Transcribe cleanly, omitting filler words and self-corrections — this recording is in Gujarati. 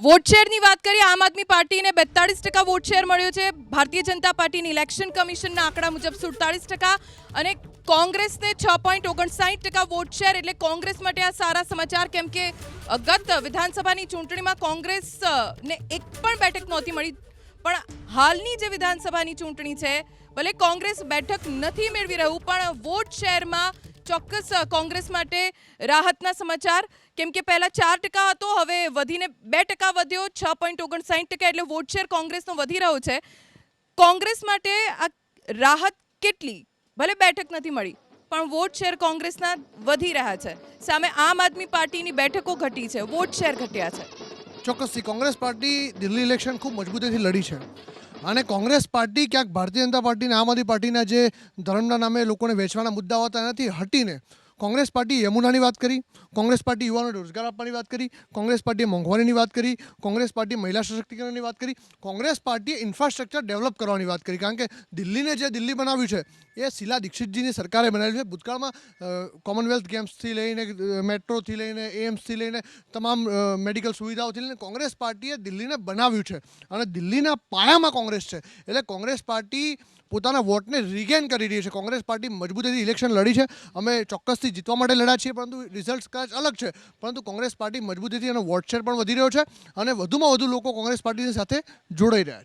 વોટ શેરની વાત કરીએ, આમ આદમી પાર્ટીને 42% વોટ શેર મળ્યો છે. ભારતીય જનતા પાર્ટીની ઇલેક્શન કમિશનના આંકડા મુજબ 47% અને કોંગ્રેસને 6.59% વોટ શેર. એટલે કોંગ્રેસ માટે આ સારા સમાચાર, કેમ કે ગત વિધાનસભાની ચૂંટણીમાં કોંગ્રેસને એક પણ બેઠક નહોતી મળી. પણ હાલની જે વિધાનસભાની ચૂંટણી છે, ભલે કોંગ્રેસ બેઠક નથી મેળવી રહ્યું, પણ વોટ શેરમાં ચોક્કસ કોંગ્રેસ માટે રાહતના સમાચાર, કેમ કે પહેલા 4% હતો, હવે વધીને 2% વધ્યો, 6.59%. એટલે વોટ શેર કોંગ્રેસનો વધી રહ્યો છે. કોંગ્રેસ માટે આ રાહત કેટલી? ભલે બેઠક નથી મળી, પણ વોટ શેર કોંગ્રેસના વધી રહ્યા છે. સામે આમ આદમી પાર્ટીની બેઠકો ઘટી છે, વોટ શેર ઘટ્યા છે. ચોક્કસથી કોંગ્રેસ પાર્ટી દિલ્હી ઇલેક્શન ખૂબ મજબૂતીથી લડી છે અને કોંગ્રેસ પાર્ટી ક્યાંક ભારતીય જનતા પાર્ટી અને આમ આદમી પાર્ટીના જે ધર્મના નામે લોકોને વેચવાના મુદ્દાઓ હતા એનાથી હટીને કોંગ્રેસ પાર્ટી યમુનાની વાત કરી, કોંગ્રેસ પાર્ટી યુવાનોને રોજગાર આપવાની વાત કરી, કોંગ્રેસ પાર્ટીએ મોંઘવારીની વાત કરી, કોંગ્રેસ પાર્ટીએ મહિલા સશક્તિકરણની વાત કરી, કોંગ્રેસ પાર્ટીએ ઇન્ફ્રાસ્ટ્રક્ચર ડેવલપ કરવાની વાત કરી. કારણ કે દિલ્હીને જે દિલ્હી બનાવ્યું છે એ શીલા દીક્ષિતજીની સરકારે બનાવ્યું છે. ભૂતકાળમાં કોમનવેલ્થ ગેમ્સથી લઈને મેટ્રોથી લઈને એમ્સથી લઈને તમામ મેડિકલ સુવિધાઓથી લઈને કોંગ્રેસ પાર્ટીએ દિલ્હીને બનાવ્યું છે અને દિલ્હીના પાયામાં કોંગ્રેસ છે. એટલે કોંગ્રેસ પાર્ટી પોતાના વોટને રિગેન કરી રહી છે. કોંગ્રેસ પાર્ટી મજબૂતીથી ઇલેક્શન લડી છે. અમે ચોક્કસથી જીતવા માટે લડ્યા છીએ, પરંતુ રિઝલ્ટ કદાચ અલગ છે, પરંતુ કોંગ્રેસ પાર્ટી મજબૂતીથી એનો વોટ શેર પણ વધી રહ્યો છે અને વધુમાં વધુ લોકો કોંગ્રેસ પાર્ટીની સાથે જોડાઈ રહ્યા છે.